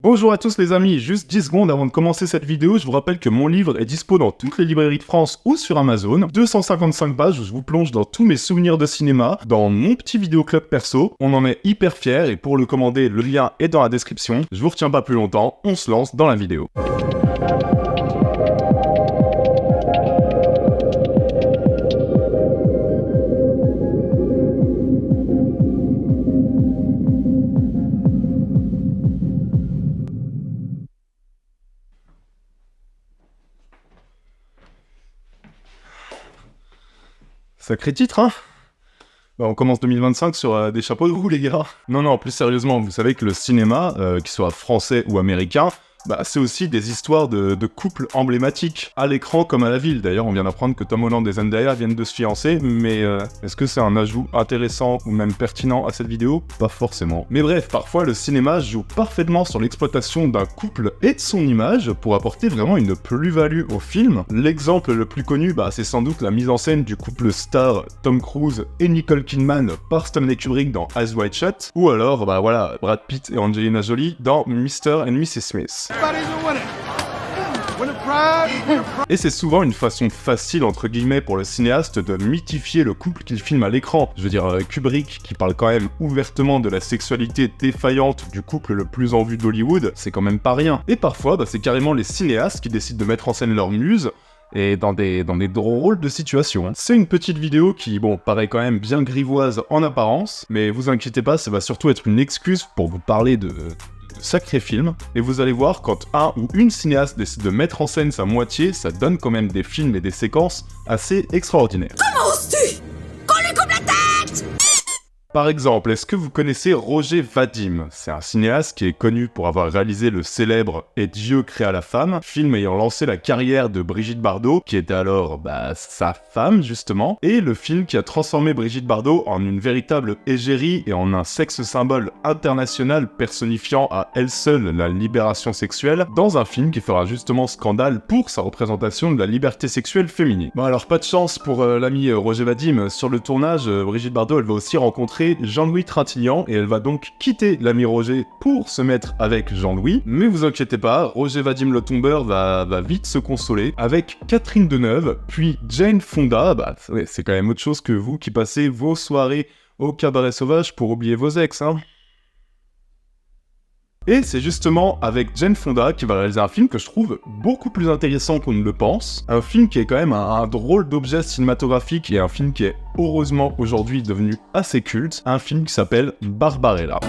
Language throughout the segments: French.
Bonjour à tous les amis, juste 10 secondes avant de commencer cette vidéo, je vous rappelle que mon livre est dispo dans toutes les librairies de France ou sur Amazon. 255 pages où je vous plonge dans tous mes souvenirs de cinéma, dans mon petit vidéoclub perso. On en est hyper fiers et pour le commander, le lien est dans la description. Je vous retiens pas plus longtemps, on se lance dans la vidéo. Sacré titre, hein? Bah, on commence 2025 sur des chapeaux de roue, les gars. Non, plus sérieusement, vous savez que le cinéma, qu'il soit français ou américain, bah, c'est aussi des histoires de couples emblématiques, à l'écran comme à la ville. D'ailleurs, on vient d'apprendre que Tom Holland et Zendaya viennent de se fiancer, mais est-ce que c'est un ajout intéressant ou même pertinent à cette vidéo? Pas forcément. Mais bref, parfois le cinéma joue parfaitement sur l'exploitation d'un couple et de son image pour apporter vraiment une plus-value au film. L'exemple le plus connu, bah, c'est sans doute la mise en scène du couple star Tom Cruise et Nicole Kidman par Stanley Kubrick dans Eyes Wide Shut, ou alors, bah voilà, Brad Pitt et Angelina Jolie dans Mr. and Mrs. Smith. Et c'est souvent une façon facile entre guillemets pour le cinéaste de mythifier le couple qu'il filme à l'écran. Je veux dire, Kubrick, qui parle quand même ouvertement de la sexualité défaillante du couple le plus en vue d'Hollywood, c'est quand même pas rien. Et parfois, bah, c'est carrément les cinéastes qui décident de mettre en scène leur muse, et dans des drôles de situations. C'est une petite vidéo qui, bon, paraît quand même bien grivoise en apparence, mais vous inquiétez pas, ça va surtout être une excuse pour vous parler de sacré film, et vous allez voir, quand un ou une cinéaste décide de mettre en scène sa moitié, ça donne quand même des films et des séquences assez extraordinaires. Comment oses-tu qu'on lui coupe la tête? Par exemple, est-ce que vous connaissez Roger Vadim? C'est un cinéaste qui est connu pour avoir réalisé le célèbre « Et Dieu créa la femme », film ayant lancé la carrière de Brigitte Bardot, qui était alors, bah, sa femme, justement, et le film qui a transformé Brigitte Bardot en une véritable égérie et en un sexe symbole international personnifiant à elle seule la libération sexuelle, dans un film qui fera justement scandale pour sa représentation de la liberté sexuelle féminine. Bon alors, pas de chance pour l'ami Roger Vadim, sur le tournage, Brigitte Bardot, elle va aussi rencontrer Jean-Louis Trintignant, et elle va donc quitter l'ami Roger pour se mettre avec Jean-Louis. Mais vous inquiétez pas, Roger Vadim le tombeur va vite se consoler avec Catherine Deneuve, puis Jane Fonda. Bah ouais, c'est quand même autre chose que vous qui passez vos soirées au cabaret sauvage pour oublier vos ex, hein. Et c'est justement avec Jane Fonda qu'il va réaliser un film que je trouve beaucoup plus intéressant qu'on ne le pense. Un film qui est quand même un drôle d'objet cinématographique et un film qui est heureusement aujourd'hui devenu assez culte. Un film qui s'appelle Barbarella.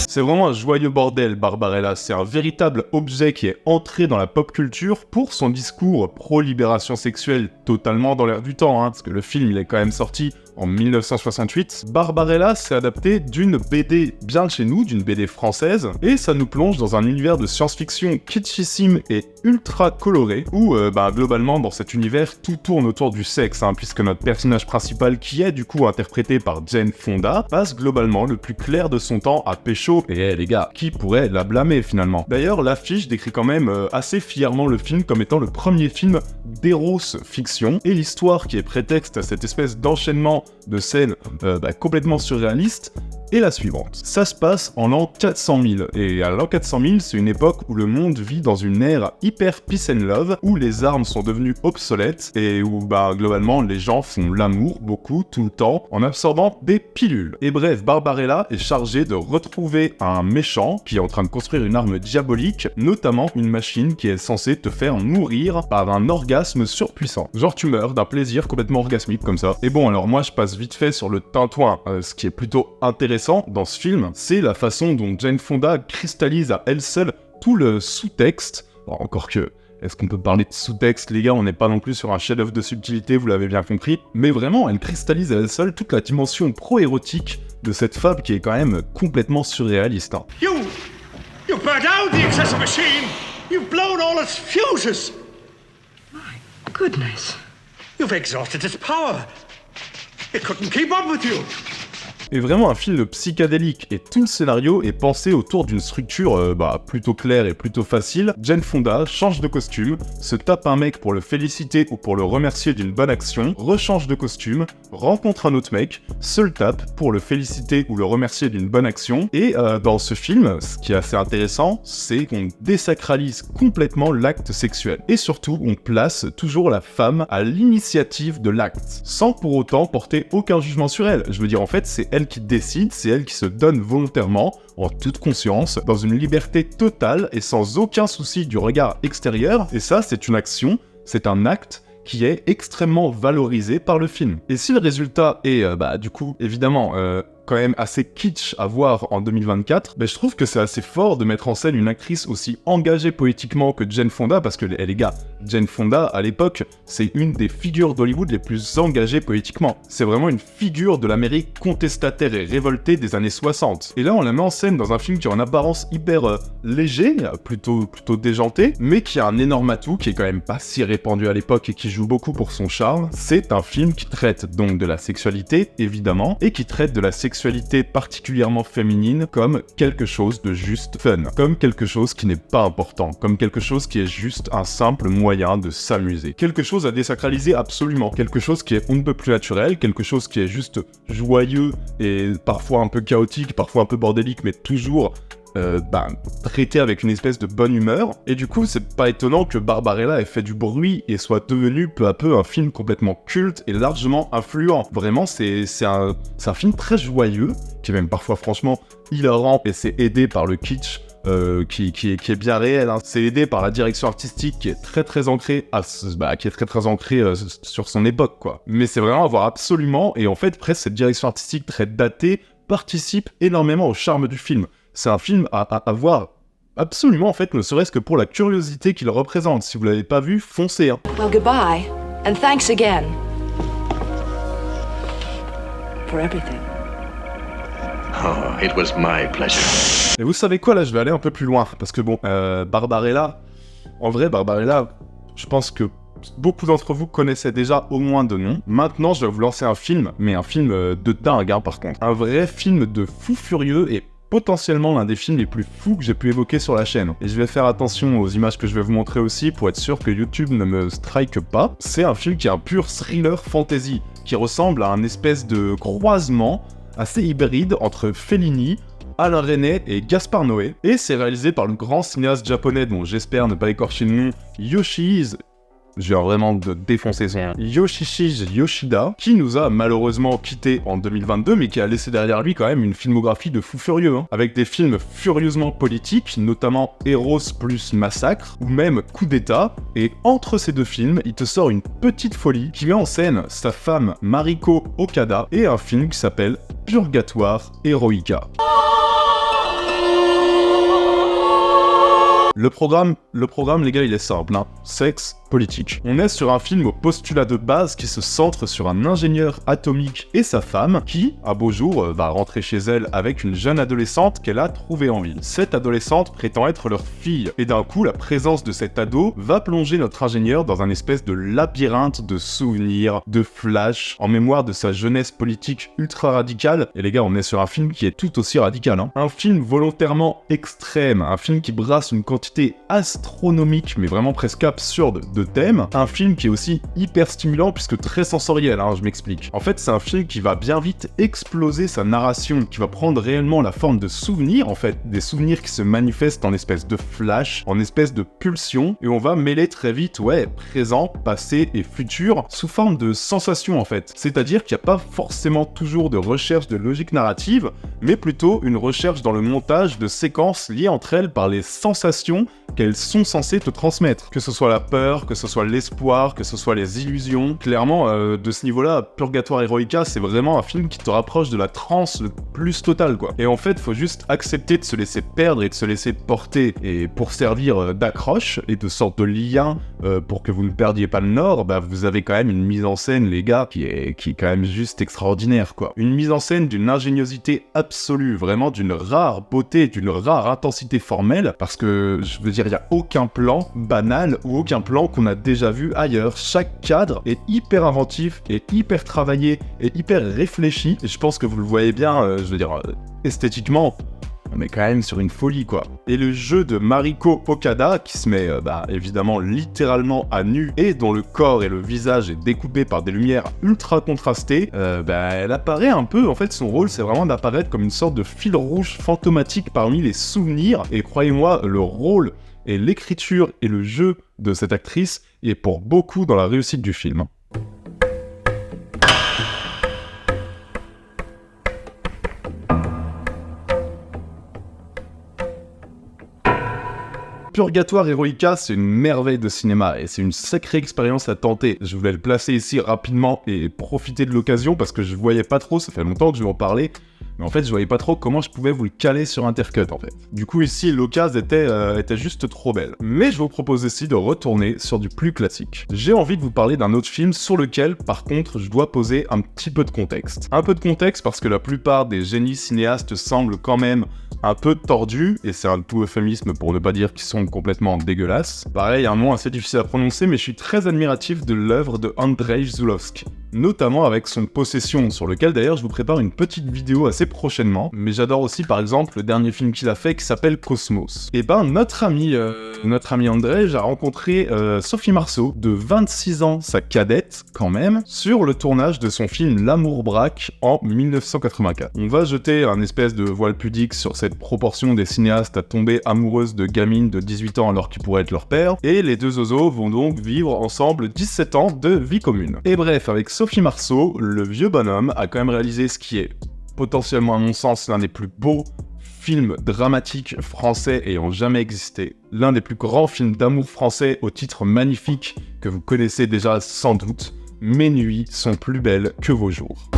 C'est vraiment un joyeux bordel, Barbarella. C'est un véritable objet qui est entré dans la pop culture pour son discours pro-libération sexuelle totalement dans l'air du temps, hein, parce que le film il est quand même sorti en 1968, Barbarella s'est adapté d'une BD bien de chez nous, d'une BD française, et ça nous plonge dans un univers de science-fiction kitschissime et ultra coloré, où globalement dans cet univers tout tourne autour du sexe, hein, puisque notre personnage principal, qui est du coup interprété par Jane Fonda, passe globalement le plus clair de son temps à pécho, et les gars, qui pourrait la blâmer finalement? D'ailleurs, l'affiche décrit quand même assez fièrement le film comme étant le premier film d'Eros fiction, et l'histoire qui est prétexte à cette espèce d'enchaînement de scènes complètement surréalistes est la suivante. Ça se passe en l'an 400 000, et à l'an 400 000, c'est une époque où le monde vit dans une ère hyper peace and love, où les armes sont devenues obsolètes, et où globalement les gens font l'amour beaucoup, tout le temps, en absorbant des pilules. Et bref, Barbarella est chargé de retrouver un méchant qui est en train de construire une arme diabolique, notamment une machine qui est censée te faire mourir par un orgasme surpuissant. Genre tu meurs d'un plaisir complètement orgasmique comme ça. Et bon, alors moi je passe vite fait sur le tintouin, ce qui est plutôt intéressant dans ce film, c'est la façon dont Jane Fonda cristallise à elle seule tout le sous-texte. Bon, encore que, est-ce qu'on peut parler de sous-texte, les gars? On n'est pas non plus sur un chef-d'œuvre de subtilité, vous l'avez bien compris. Mais vraiment, elle cristallise à elle seule toute la dimension pro-érotique de cette fable qui est quand même complètement surréaliste, hein. You've burnt out the accessor machine! You've blown all its fuses! My goodness. You've exhausted its power! It couldn't keep up with you! est vraiment un film psychédélique et tout le scénario est pensé autour d'une structure plutôt claire et plutôt facile. Jane Fonda change de costume, se tape un mec pour le féliciter ou pour le remercier d'une bonne action, rechange de costume, rencontre un autre mec, se le tape pour le féliciter ou le remercier d'une bonne action. Et dans ce film, ce qui est assez intéressant, c'est qu'on désacralise complètement l'acte sexuel. Et surtout, on place toujours la femme à l'initiative de l'acte, sans pour autant porter aucun jugement sur elle. Je veux dire, en fait, c'est elle qui décide, c'est elle qui se donne volontairement, en toute conscience, dans une liberté totale et sans aucun souci du regard extérieur. Et ça, c'est une action, c'est un acte qui est extrêmement valorisé par le film. Et si le résultat est, du coup, évidemment, quand même assez kitsch à voir en 2024, je trouve que c'est assez fort de mettre en scène une actrice aussi engagée poétiquement que Jane Fonda, parce que les gars, Jane Fonda, à l'époque, c'est une des figures d'Hollywood les plus engagées poétiquement. C'est vraiment une figure de l'Amérique contestataire et révoltée des années 60. Et là, on la met en scène dans un film qui a une apparence hyper léger, plutôt déjanté, mais qui a un énorme atout, qui est quand même pas si répandu à l'époque et qui joue beaucoup pour son charme. C'est un film qui traite donc de la sexualité, évidemment, et qui traite de la sexualité particulièrement féminine comme quelque chose de juste fun, comme quelque chose qui n'est pas important, comme quelque chose qui est juste un simple moyen de s'amuser. Quelque chose à désacraliser absolument, quelque chose qui est on ne peut plus naturel, quelque chose qui est juste joyeux et parfois un peu chaotique, parfois un peu bordélique, mais toujours traité avec une espèce de bonne humeur. Et du coup, c'est pas étonnant que Barbarella ait fait du bruit et soit devenu peu à peu un film complètement culte et largement influent. Vraiment, c'est un film très joyeux, qui est même parfois franchement hilarant, et c'est aidé par le kitsch qui est bien réel, hein. C'est aidé par la direction artistique qui est très ancrée sur son époque, quoi. Mais c'est vraiment à voir absolument, et en fait, presque cette direction artistique très datée participe énormément au charme du film. C'est un film à voir absolument, en fait, ne serait-ce que pour la curiosité qu'il représente. Si vous l'avez pas vu, foncez, hein. Well, goodbye, and thanks again for everything. Oh, it was my pleasure. Et vous savez quoi, là, je vais aller un peu plus loin, parce que bon, Barbarella, je pense que beaucoup d'entre vous connaissaient déjà au moins de nom. Maintenant, je vais vous lancer un film, mais un film de dingue, hein, par contre. Un vrai film de fou furieux et potentiellement l'un des films les plus fous que j'ai pu évoquer sur la chaîne. Et je vais faire attention aux images que je vais vous montrer aussi pour être sûr que YouTube ne me strike pas. C'est un film qui est un pur thriller fantasy, qui ressemble à un espèce de croisement assez hybride entre Fellini, Alain Resnais et Gaspard Noé. Et c'est réalisé par le grand cinéaste japonais dont j'espère ne pas écorcher le nom, Yoshihisa. Je viens vraiment de défoncer son Yoshihisa Yoshida, qui nous a malheureusement quitté en 2022, mais qui a laissé derrière lui quand même une filmographie de fou furieux, hein, avec des films furieusement politiques, notamment Eros plus Massacre, ou même Coup d'État, et entre ces deux films, il te sort une petite folie qui met en scène sa femme Mariko Okada, et un film qui s'appelle Purgatoire Heroica. Le programme, les gars, il est simple, hein. Sexe, politique. On est sur un film au postulat de base qui se centre sur un ingénieur atomique et sa femme qui, un beau jour, va rentrer chez elle avec une jeune adolescente qu'elle a trouvée en ville. Cette adolescente prétend être leur fille, et d'un coup, la présence de cet ado va plonger notre ingénieur dans un espèce de labyrinthe de souvenirs, de flashs, en mémoire de sa jeunesse politique ultra radicale. Et les gars, on est sur un film qui est tout aussi radical, hein. Un film volontairement extrême, un film qui brasse une quantité astronomique, mais vraiment presque absurde, de thèmes. Un film qui est aussi hyper stimulant puisque très sensoriel, hein, je m'explique. En fait, c'est un film qui va bien vite exploser sa narration, qui va prendre réellement la forme de souvenirs, en fait, des souvenirs qui se manifestent en espèce de flash, en espèce de pulsion, et on va mêler très vite, présent, passé et futur, sous forme de sensations, en fait. C'est-à-dire qu'il n'y a pas forcément toujours de recherche de logique narrative, mais plutôt une recherche dans le montage de séquences liées entre elles par les sensations qu'elles sont censées te transmettre. Que ce soit la peur, que ce soit l'espoir, que ce soit les illusions. Clairement, de ce niveau-là, Purgatoire Heroica, c'est vraiment un film qui te rapproche de la transe le plus totale, quoi. Et en fait, faut juste accepter de se laisser perdre et de se laisser porter. Et pour servir d'accroche et de sorte de lien pour que vous ne perdiez pas le nord, vous avez quand même une mise en scène, les gars, qui est quand même juste extraordinaire, quoi. Une mise en scène d'une ingéniosité absolue, vraiment d'une rare beauté, d'une rare intensité formelle, parce que, je veux dire, il n'y a aucun plan banal ou aucun plan qu'on a déjà vu ailleurs. Chaque cadre est hyper inventif, et hyper travaillé, et hyper réfléchi. Et je pense que vous le voyez bien, esthétiquement, on est quand même sur une folie, quoi. Et le jeu de Mariko Okada, qui se met, évidemment, littéralement à nu, et dont le corps et le visage est découpé par des lumières ultra contrastées, elle apparaît un peu, en fait, son rôle, c'est vraiment d'apparaître comme une sorte de fil rouge fantomatique parmi les souvenirs, et croyez-moi, le rôle et l'écriture et le jeu de cette actrice est pour beaucoup dans la réussite du film. Purgatoire Heroica, c'est une merveille de cinéma et c'est une sacrée expérience à tenter. Je voulais le placer ici rapidement et profiter de l'occasion parce que je voyais pas trop, ça fait longtemps que je vais en parler, mais en fait je voyais pas trop comment je pouvais vous le caler sur Intercut en fait. Du coup ici l'occasion était juste trop belle. Mais je vous propose ici de retourner sur du plus classique. J'ai envie de vous parler d'un autre film sur lequel par contre je dois poser un petit peu de contexte. Un peu de contexte parce que la plupart des génies cinéastes semblent quand même un peu tordus, et c'est un tout euphémisme pour ne pas dire qu'ils sont complètement dégueulasses. Pareil, un nom assez difficile à prononcer, mais je suis très admiratif de l'œuvre de Andrzej Zulawski, notamment avec son Possession, sur lequel d'ailleurs je vous prépare une petite vidéo assez prochainement, mais j'adore aussi par exemple le dernier film qu'il a fait qui s'appelle Cosmos. Et notre ami Andrzej a rencontré Sophie Marceau, de 26 ans, sa cadette quand même, sur le tournage de son film L'amour braque en 1984. On va jeter un espèce de voile pudique sur cette proportion des cinéastes à tomber amoureuses de gamines de 18 ans alors qu'ils pourraient être leur père, et les deux zozos vont donc vivre ensemble 17 ans de vie commune. Et bref, avec Sophie Marceau, le vieux bonhomme a quand même réalisé ce qui est potentiellement à mon sens l'un des plus beaux films dramatiques français ayant jamais existé, l'un des plus grands films d'amour français au titre magnifique que vous connaissez déjà sans doute, Mes nuits sont plus belles que vos jours.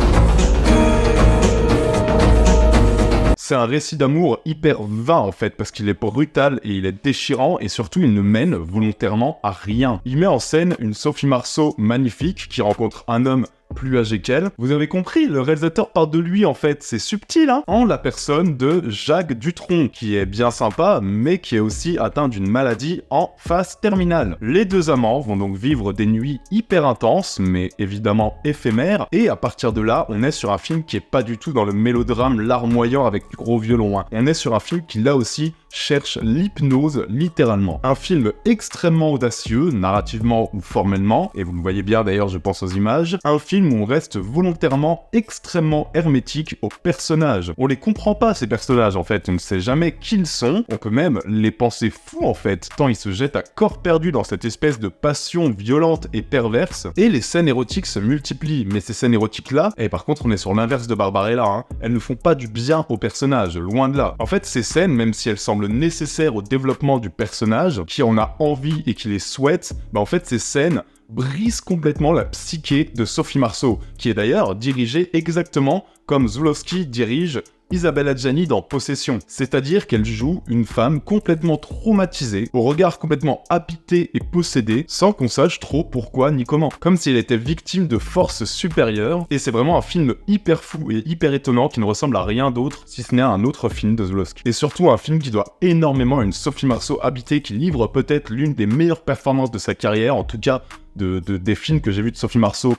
C'est un récit d'amour hyper vain en fait, parce qu'il est brutal et il est déchirant, et surtout il ne mène volontairement à rien. Il met en scène une Sophie Marceau magnifique qui rencontre un homme plus âgé qu'elle. Vous avez compris, le réalisateur parle de lui en fait, c'est subtil hein, en la personne de Jacques Dutronc, qui est bien sympa, mais qui est aussi atteint d'une maladie en phase terminale. Les deux amants vont donc vivre des nuits hyper intenses, mais évidemment éphémères, et à partir de là, on est sur un film qui est pas du tout dans le mélodrame larmoyant avec du gros violon, hein. On est sur un film qui là aussi cherche l'hypnose littéralement. Un film extrêmement audacieux, narrativement ou formellement, et vous le voyez bien d'ailleurs je pense aux images, un film où on reste volontairement extrêmement hermétique aux personnages. On les comprend pas ces personnages en fait, on ne sait jamais qui ils sont, on peut même les penser fous en fait, tant ils se jettent à corps perdu dans cette espèce de passion violente et perverse, et les scènes érotiques se multiplient, mais ces scènes érotiques là, et par contre on est sur l'inverse de Barbarella, hein, elles ne font pas du bien aux personnages, loin de là. En fait ces scènes, même si elles semblent nécessaires au développement du personnage, qui en a envie et qui les souhaite, en fait ces scènes brisent complètement la psyché de Sophie Marceau, qui est d'ailleurs dirigée exactement comme Zulawski dirige Isabelle Adjani dans Possession, c'est-à-dire qu'elle joue une femme complètement traumatisée, au regard complètement habité et possédé, sans qu'on sache trop pourquoi ni comment, comme si elle était victime de forces supérieures, et c'est vraiment un film hyper fou et hyper étonnant qui ne ressemble à rien d'autre, si ce n'est à un autre film de Zulawski. Et surtout un film qui doit énormément à une Sophie Marceau habitée qui livre peut-être l'une des meilleures performances de sa carrière, en tout cas des films que j'ai vus de Sophie Marceau.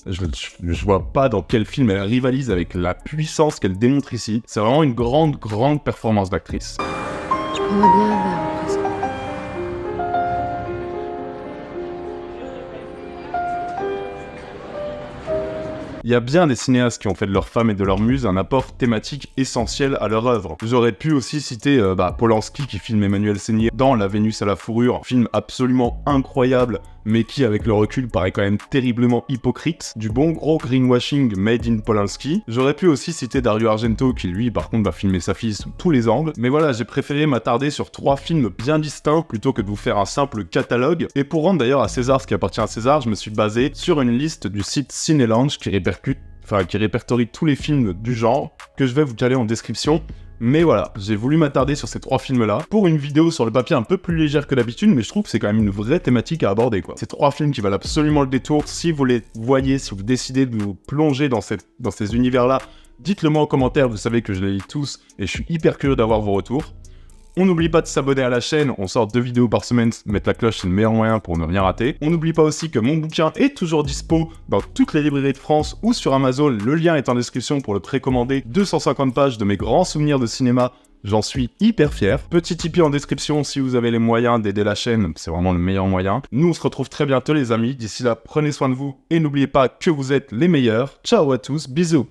Je vois pas dans quel film elle rivalise avec la puissance qu'elle démontre ici. C'est vraiment une grande performance d'actrice. Je prendrais bien un verre à présent. Il y a bien des cinéastes qui ont fait de leur femme et de leur muse un apport thématique essentiel à leur œuvre. J'aurais pu aussi citer Polanski qui filme Emmanuel Seigné dans La Vénus à la fourrure, film absolument incroyable, mais qui avec le recul paraît quand même terriblement hypocrite, du bon gros greenwashing made in Polanski. J'aurais pu aussi citer Dario Argento qui lui par contre va filmer sa fille sous tous les angles, mais voilà, j'ai préféré m'attarder sur 3 films bien distincts plutôt que de vous faire un simple catalogue, et pour rendre d'ailleurs à César ce qui appartient à César, je me suis basé sur une liste du site Cinelange qui répertorie tous les films du genre, que je vais vous caler en description. Mais voilà, j'ai voulu m'attarder sur ces 3 films-là, pour une vidéo sur le papier un peu plus légère que d'habitude, mais je trouve que c'est quand même une vraie thématique à aborder, quoi. Ces 3 films qui valent absolument le détour, si vous les voyez, si vous décidez de vous plonger dans ces univers-là, dites-le moi en commentaire, vous savez que je les lis tous, et je suis hyper curieux d'avoir vos retours. On n'oublie pas de s'abonner à la chaîne, on sort 2 vidéos par semaine, mettre la cloche c'est le meilleur moyen pour ne rien rater. On n'oublie pas aussi que mon bouquin est toujours dispo dans toutes les librairies de France ou sur Amazon, le lien est en description pour le précommander. 250 pages de mes grands souvenirs de cinéma. J'en suis hyper fier. Petit Tipeee en description si vous avez les moyens d'aider la chaîne, c'est vraiment le meilleur moyen. Nous on se retrouve très bientôt les amis, d'ici là prenez soin de vous et n'oubliez pas que vous êtes les meilleurs. Ciao à tous, bisous.